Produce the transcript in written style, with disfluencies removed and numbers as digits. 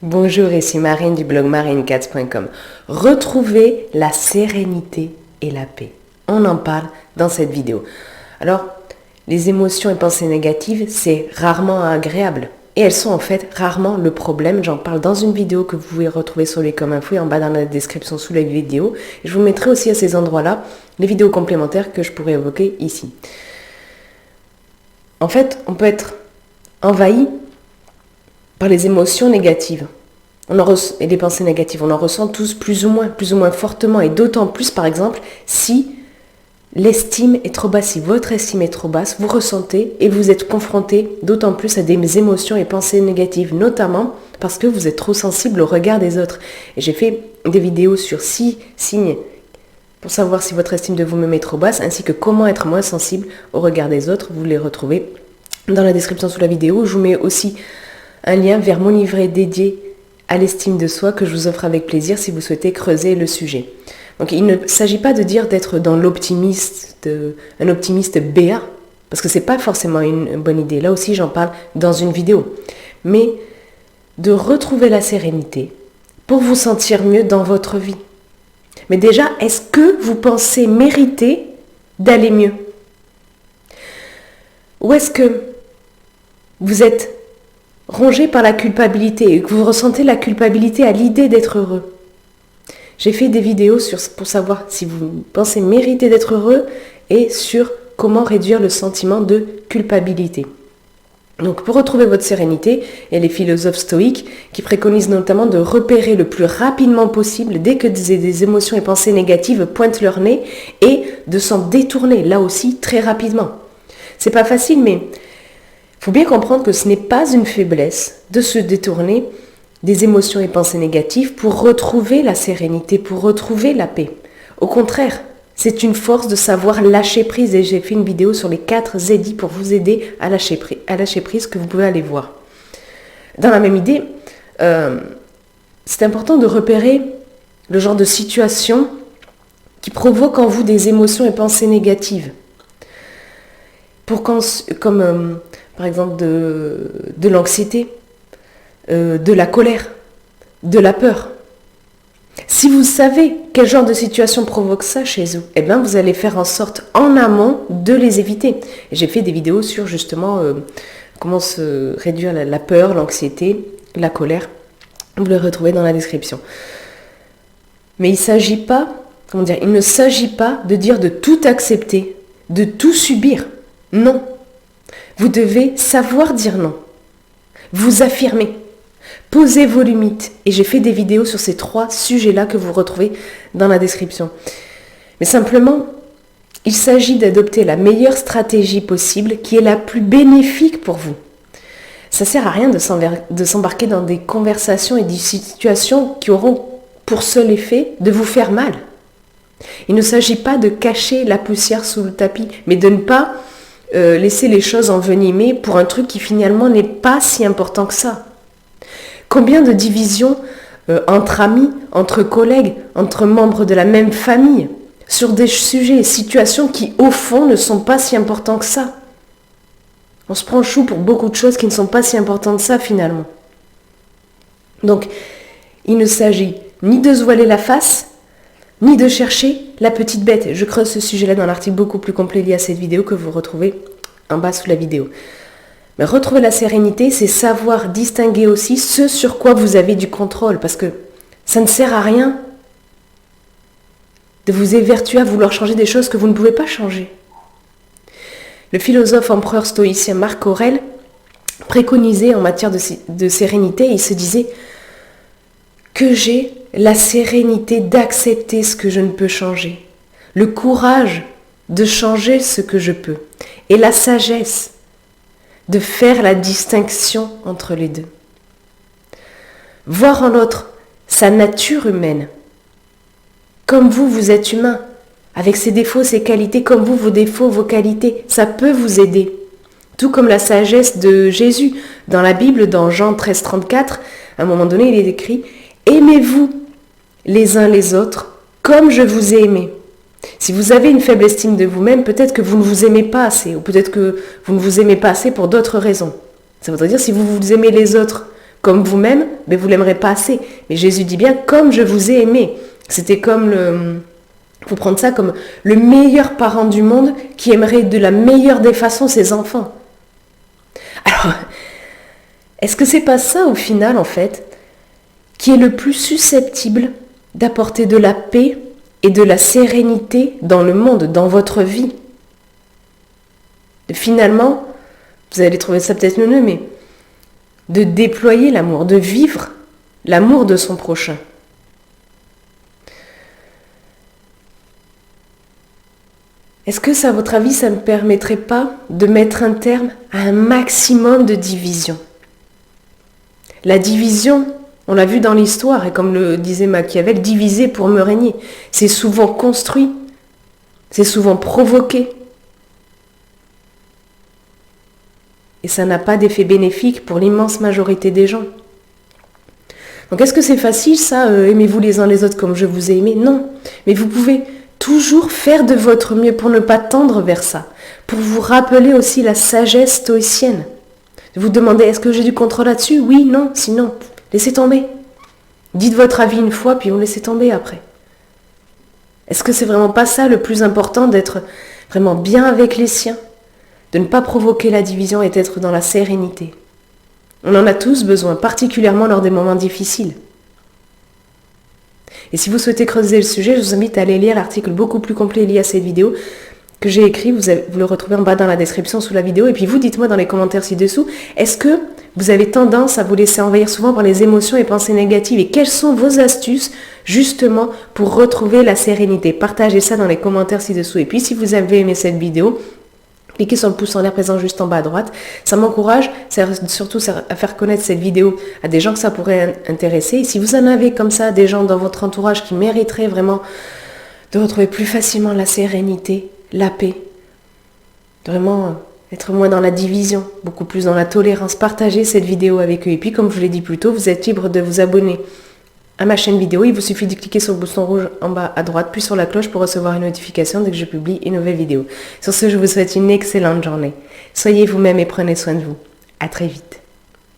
Bonjour, ici Marine du blog marinecats.com. Retrouvez la sérénité et la paix. On en parle dans cette vidéo. Alors, les émotions et pensées négatives, c'est rarement agréable. Et elles sont en fait rarement le problème. J'en parle dans une vidéo que vous pouvez retrouver sur les Comme Info et en bas dans la description sous la vidéo. Et je vous mettrai aussi à ces endroits-là les vidéos complémentaires que je pourrais évoquer ici. En fait, on peut être envahi par les émotions négatives et les pensées négatives. On en ressent tous plus ou moins fortement, et d'autant plus par exemple si l'estime est trop basse, si votre estime est trop basse, vous ressentez et vous êtes confronté d'autant plus à des émotions et pensées négatives, notamment parce que vous êtes trop sensible au regard des autres. Et j'ai fait des vidéos sur 6 signes pour savoir si votre estime de vous-même est trop basse, ainsi que comment être moins sensible au regard des autres. Vous les retrouvez dans la description sous la vidéo. Je vous mets aussi un lien vers mon livret dédié à l'estime de soi que je vous offre avec plaisir si vous souhaitez creuser le sujet. Donc il ne s'agit pas de dire d'être dans un optimiste BA, parce que ce n'est pas forcément une bonne idée. Là aussi j'en parle dans une vidéo. Mais de retrouver la sérénité pour vous sentir mieux dans votre vie. Mais déjà, est-ce que vous pensez mériter d'aller mieux? Ou est-ce que vous êtes rongé par la culpabilité et que vous ressentez la culpabilité à l'idée d'être heureux? J'ai fait des vidéos pour savoir si vous pensez mériter d'être heureux et sur comment réduire le sentiment de culpabilité. Donc pour retrouver votre sérénité, il y a les philosophes stoïques qui préconisent notamment de repérer le plus rapidement possible dès que des émotions et pensées négatives pointent leur nez et de s'en détourner là aussi très rapidement. C'est pas facile, mais il faut bien comprendre que ce n'est pas une faiblesse de se détourner des émotions et pensées négatives pour retrouver la sérénité, pour retrouver la paix. Au contraire, c'est une force de savoir lâcher prise, et j'ai fait une vidéo sur les 4 zédis pour vous aider à lâcher prise que vous pouvez aller voir. Dans la même idée, c'est important de repérer le genre de situation qui provoque en vous des émotions et pensées négatives. Par exemple de l'anxiété, de la colère, de la peur. Si vous savez quel genre de situation provoque ça chez vous, eh bien vous allez faire en sorte en amont de les éviter. Et j'ai fait des vidéos sur justement comment se réduire la peur, l'anxiété, la colère. Vous les retrouvez dans la description. Mais il ne s'agit pas de dire de tout accepter, de tout subir. Non. Vous devez savoir dire non. Vous affirmer. Posez vos limites. Et j'ai fait des vidéos sur ces 3 sujets-là que vous retrouvez dans la description. Mais simplement, il s'agit d'adopter la meilleure stratégie possible qui est la plus bénéfique pour vous. Ça ne sert à rien de s'embarquer dans des conversations et des situations qui auront pour seul effet de vous faire mal. Il ne s'agit pas de cacher la poussière sous le tapis, mais de ne pas laisser les choses envenimer pour un truc qui finalement n'est pas si important que ça. Combien de divisions entre amis, entre collègues, entre membres de la même famille, sur des sujets et situations qui au fond ne sont pas si importants que ça. On se prend chou pour beaucoup de choses qui ne sont pas si importantes que ça finalement. Donc, il ne s'agit ni de se voiler la face, ni de chercher la petite bête. Je creuse ce sujet-là dans l'article beaucoup plus complet lié à cette vidéo que vous retrouvez en bas sous la vidéo. Mais retrouver la sérénité, c'est savoir distinguer aussi ce sur quoi vous avez du contrôle, parce que ça ne sert à rien de vous évertuer à vouloir changer des choses que vous ne pouvez pas changer. Le philosophe empereur stoïcien Marc Aurèle préconisait en matière de sérénité, il se disait que j'ai la sérénité d'accepter ce que je ne peux changer, le courage de changer ce que je peux, et la sagesse de faire la distinction entre les deux. Voir en l'autre sa nature humaine, comme vous, vous êtes humain, avec ses défauts, ses qualités, comme vous, vos défauts, vos qualités, ça peut vous aider. Tout comme la sagesse de Jésus. Dans la Bible, dans Jean 13, 34, à un moment donné, il est écrit « Aimez-vous les uns les autres comme je vous ai aimé ». Si vous avez une faible estime de vous-même, peut-être que vous ne vous aimez pas assez, ou peut-être que vous ne vous aimez pas assez pour d'autres raisons. Ça voudrait dire si vous aimez les autres comme vous-même, mais vous l'aimerez pas assez. Mais Jésus dit bien, comme je vous ai aimé. C'était comme il faut prendre ça comme le meilleur parent du monde qui aimerait de la meilleure des façons ses enfants. Alors, est-ce que c'est pas ça au final, en fait, qui est le plus susceptible d'apporter de la paix et de la sérénité dans le monde, dans votre vie? Finalement, vous allez trouver ça peut-être neuneux, mais de déployer l'amour, de vivre l'amour de son prochain. Est-ce que ça, à votre avis, ça ne permettrait pas de mettre un terme à un maximum de division? La division, on l'a vu dans l'histoire, et comme le disait Machiavel, diviser pour me régner. C'est souvent construit, c'est souvent provoqué. Et ça n'a pas d'effet bénéfique pour l'immense majorité des gens. Donc est-ce que c'est facile ça, aimez-vous les uns les autres comme je vous ai aimé? Non, mais vous pouvez toujours faire de votre mieux pour ne pas tendre vers ça, pour vous rappeler aussi la sagesse stoïcienne. Vous demandez, est-ce que j'ai du contrôle là-dessus? Oui, non, sinon, laissez tomber. Dites votre avis une fois, puis vous laissez tomber après. Est-ce que c'est vraiment pas ça le plus important, d'être vraiment bien avec les siens, de ne pas provoquer la division et d'être dans la sérénité? On en a tous besoin, particulièrement lors des moments difficiles. Et si vous souhaitez creuser le sujet, je vous invite à aller lire l'article beaucoup plus complet lié à cette vidéo que j'ai écrit. Vous le retrouvez en bas dans la description sous la vidéo. Et puis vous, dites-moi dans les commentaires ci-dessous, est-ce que vous avez tendance à vous laisser envahir souvent par les émotions et pensées négatives? Et quelles sont vos astuces justement pour retrouver la sérénité? Partagez ça dans les commentaires ci-dessous. Et puis si vous avez aimé cette vidéo, cliquez sur le pouce en l'air présent juste en bas à droite. Ça m'encourage surtout à faire connaître cette vidéo à des gens que ça pourrait intéresser. Et si vous en avez comme ça des gens dans votre entourage qui mériteraient vraiment de retrouver plus facilement la sérénité, la paix, de vraiment être moins dans la division, beaucoup plus dans la tolérance, partagez cette vidéo avec eux. Et puis comme je vous l'ai dit plus tôt, vous êtes libre de vous abonner à ma chaîne vidéo. Il vous suffit de cliquer sur le bouton rouge en bas à droite, puis sur la cloche pour recevoir une notification dès que je publie une nouvelle vidéo. Sur ce, je vous souhaite une excellente journée. Soyez vous-même et prenez soin de vous. À très vite.